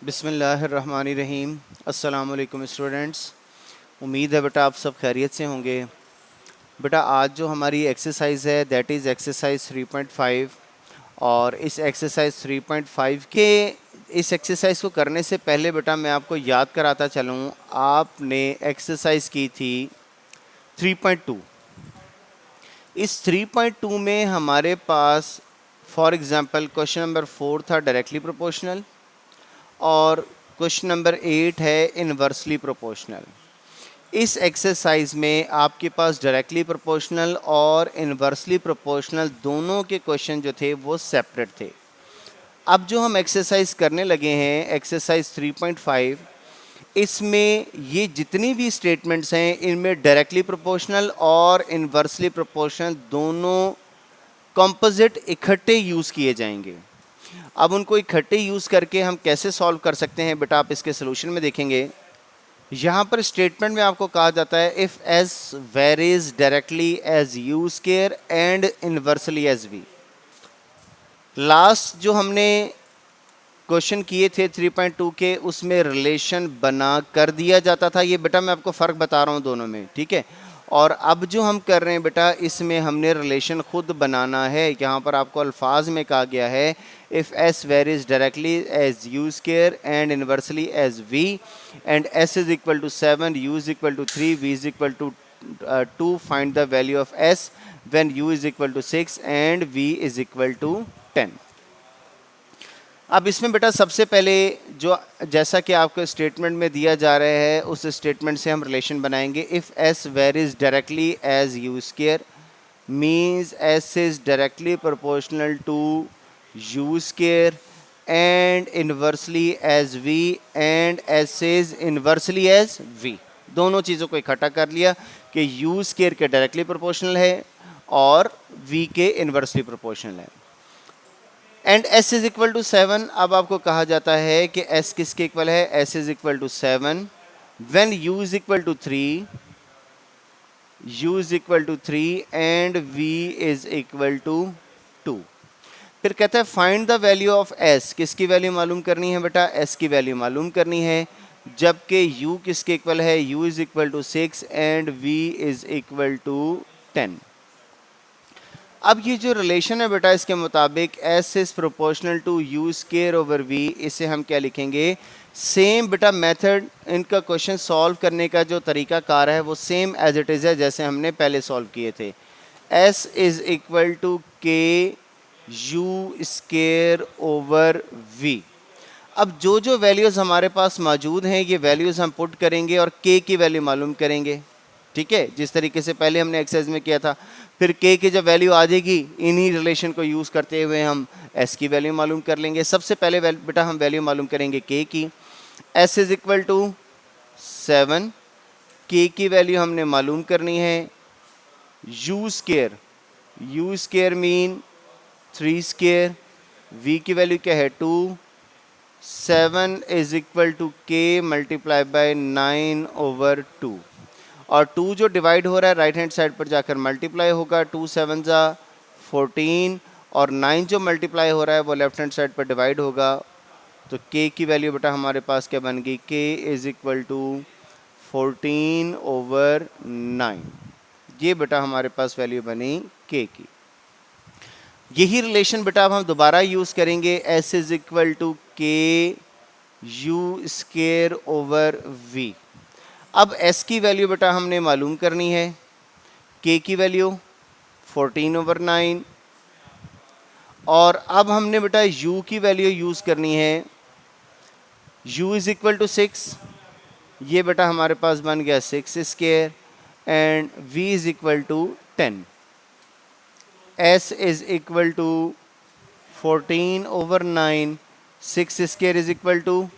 बिस्मिल्लाहिर्रहमानिर्रहीम। अस्सलामुअलैकुम स्टूडेंट्स। उम्मीद है बेटा आप सब खैरियत से होंगे। बेटा आज जो हमारी एक्सरसाइज है दैट इज़ एक्सरसाइज 3.5 और इस एक्सरसाइज 3.5 के इस एक्सरसाइज को करने से पहले बेटा मैं आपको याद कराता चलूँ, आपने एक्सरसाइज की थी 3.2। इस 3.2 में हमारे पास फॉर एग्ज़ाम्पल क्वेश्चन नंबर 4 था डायरेक्टली प्रोपोर्शनल और क्वेश्चन नंबर 8 है इन्वर्सली प्रोपोर्शनल। इस एक्सरसाइज में आपके पास डायरेक्टली प्रोपोर्शनल और इन्वर्सली प्रोपोर्शनल दोनों के क्वेश्चन जो थे वो सेपरेट थे। अब जो हम एक्सरसाइज करने लगे हैं एक्सरसाइज 3.5, इसमें ये जितनी भी स्टेटमेंट्स हैं इनमें डायरेक्टली प्रोपोर्शनल और इन्वर्सली प्रोपोर्शनल दोनों कंपोजिट इकट्ठे यूज़ किए जाएंगे। अब उनको इकट्ठे यूज़ करके हम कैसे सॉल्व कर सकते हैं बेटा आप इसके सोल्यूशन में देखेंगे। यहाँ पर स्टेटमेंट में आपको कहा जाता है if s varies directly as u square and inversely as v. Last जो हमने क्वेश्चन किए थे 3.2 के उसमें रिलेशन बना कर दिया जाता था। ये बेटा मैं आपको फ़र्क बता रहा हूँ दोनों में, ठीक है। और अब जो हम कर रहे हैं बेटा इसमें हमने रिलेशन खुद बनाना है। यहाँ पर आपको अल्फाज में कहा गया है if s varies directly as u square and inversely as v and s is equal to 7, u is equal to 3, v is equal to 2, find the value of s when u is equal to 6 and v is equal to 10। अब इसमें बेटा सबसे पहले जो जैसा कि आपको statement में दिया जा रहा है उस स्टेटमेंट से हम रिलेशन बनाएंगे। If s varies directly as u square means s is directly proportional to u square and inversely as v and s is inversely as v. दोनों चीज़ों को इकट्ठा कर लिया कि यू स्क्वायर के डायरेक्टली प्रोपोर्शनल है और वी के इन्वर्सली प्रोपोर्शनल है। And s is equal to 7। अब आपको कहा जाता है कि s किसके इक्वल है, s is equal to 7 when u is equal to 3, u is equal to 3 and v is equal to 2। फिर कहता है find the value of s। किसकी वैल्यू मालूम करनी है बेटा, s की वैल्यू मालूम करनी है, जबकि u किसके इक्वल है, u is equal to 6 and v is equal to 10। अब ये जो रिलेशन है बेटा इसके मुताबिक s is proportional to u square over v, इसे हम क्या लिखेंगे, सेम बेटा मेथड इनका क्वेश्चन सॉल्व करने का जो तरीका कार है वो सेम एज इट इज़ है जैसे हमने पहले सॉल्व किए थे। s इज इक्वल टू के यू स्क्वायर ओवर v। अब जो जो वैल्यूज़ हमारे पास मौजूद हैं ये वैल्यूज़ हम पुट करेंगे और k की वैल्यू मालूम करेंगे, ठीक है, जिस तरीके से पहले हमने एक्सरसाइज में किया था। फिर k की जब वैल्यू आ जाएगी इन्हीं रिलेशन को यूज़ करते हुए हम s की वैल्यू मालूम कर लेंगे। सबसे पहले बेटा हम वैल्यू मालूम करेंगे k की। s is equal to 7, k की वैल्यू हमने मालूम करनी है, u square mean 3 square, v की वैल्यू क्या है 2, 7 is equal to k multiply by 9 over 2 और 2 जो डिवाइड हो रहा है राइट हैंड साइड पर जाकर मल्टीप्लाई होगा, 2 7 जा 14 और 9 जो मल्टीप्लाई हो रहा है वो लेफ्ट हैंड साइड पर डिवाइड होगा। तो k की वैल्यू बेटा हमारे पास क्या बन गई, k is equal to 14 over 9। ये बेटा हमारे पास वैल्यू बनी k की। यही रिलेशन बेटा अब हम दोबारा यूज़ करेंगे, s is equal to k u square over v। अब s की वैल्यू बेटा हमने मालूम करनी है, k की वैल्यू 14 ओवर 9 और अब हमने बेटा u की वैल्यू यूज़ करनी है, u इज इक्वल टू 6। ये बेटा हमारे पास बन गया 6 square and v is equal to 10। s is equal to 14 over 9, 6 square is equal to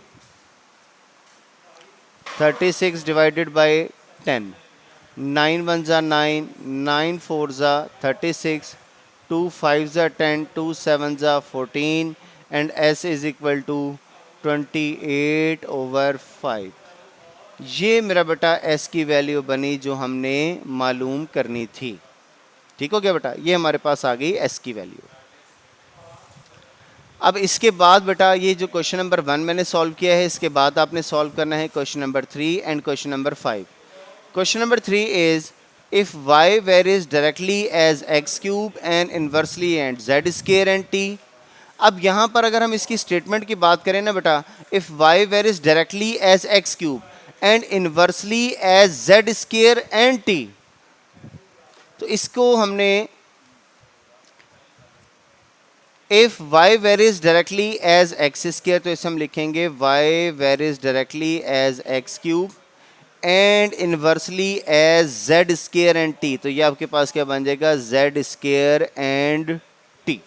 36 divided by 10, 9 1 जा 9, 9 4 जा 36, 2 5 जा 10, 2 7 जा 14 and s is equal to 28 over 5। ये मेरा बेटा s की वैल्यू बनी जो हमने मालूम करनी थी। ठीक हो गया बेटा, ये हमारे पास आ गई s की वैल्यू। अब इसके बाद बेटा ये जो क्वेश्चन नंबर 1 मैंने सॉल्व किया है, इसके बाद आपने सॉल्व करना है question number 3 and question number 5। Question number 3 is if y varies directly as x cube and inversely and z square and t। अब यहाँ पर अगर हम इसकी स्टेटमेंट की बात करें ना बेटा, if y varies directly as x cube and inversely as z square and t, तो इसको हमने if y varies directly as x square, तो इसे हम लिखेंगे y varies directly as x cube and inversely as z square and t, तो ये आपके पास क्या बन जाएगा, जेड स्केयर एंड टी।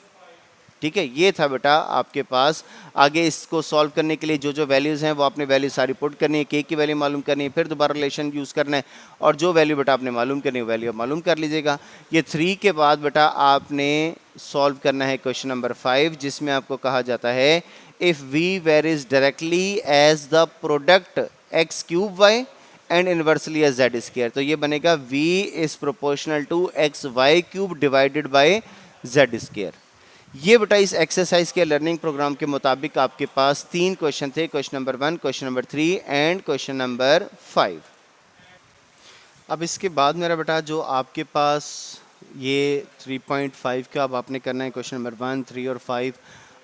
ठीक है, ये था बेटा आपके पास। आगे इसको सॉल्व करने के लिए जो जो वैल्यूज़ हैं वो आपने वैल्यू सारी पुट करनी है, के की वैल्यू मालूम करनी है, फिर दोबारा रिलेशन यूज़ करना है, और जो वैल्यू बेटा आपने मालूम करनी है वैल्यू मालूम कर लीजिएगा। ये 3 के बाद बेटा आपने सॉल्व करना है क्वेश्चन नंबर 5, जिसमें आपको कहा जाता है if v varies directly as the product x cube y and inversely as z square, तो ये बनेगा v is proportional to x y cube divided by z square. ये बेटा इस एक्सरसाइज के लर्निंग प्रोग्राम के मुताबिक आपके पास 3 क्वेश्चन थे, question number 1, question number 3 and question number 5। अब इसके बाद मेरा बेटा जो आपके पास ये 3.5 का अब आपने करना है क्वेश्चन नंबर 1, 3 और 5।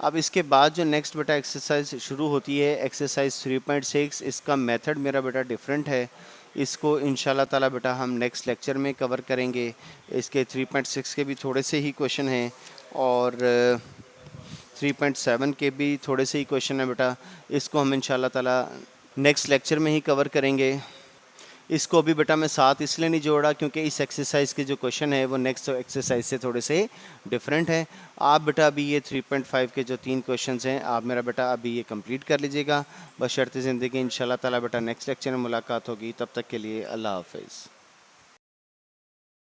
अब इसके बाद जो नेक्स्ट बेटा एक्सरसाइज शुरू होती है एक्सरसाइज 3.6, इसका मेथड मेरा बेटा डिफरेंट है। इसको इंशाल्लाह ताला बेटा हम नेक्स्ट लेक्चर में कवर करेंगे। इसके 3.6 के भी थोड़े से ही क्वेश्चन हैं और 3.7 के भी थोड़े से ही क्वेश्चन हैं बेटा। इसको हम इंशाल्लाह ताला नेक्स्ट लेक्चर में ही कवर करेंगे। इसको भी बेटा मैं साथ इसलिए नहीं जोड़ा क्योंकि इस एक्सरसाइज के जो क्वेश्चन है वो नेक्स्ट एक्सरसाइज से थोड़े से डिफरेंट है। आप बेटा अभी ये 3.5 के जो 3 क्वेश्चन हैं आप मेरा बेटा अभी ये कंप्लीट कर लीजिएगा, बशर्ते ज़िंदगी। इंशाल्लाह ताला बेटा नेक्स्ट लेक्चर में मुलाकात होगी, तब तक के लिए अल्लाह हाफ़िज़।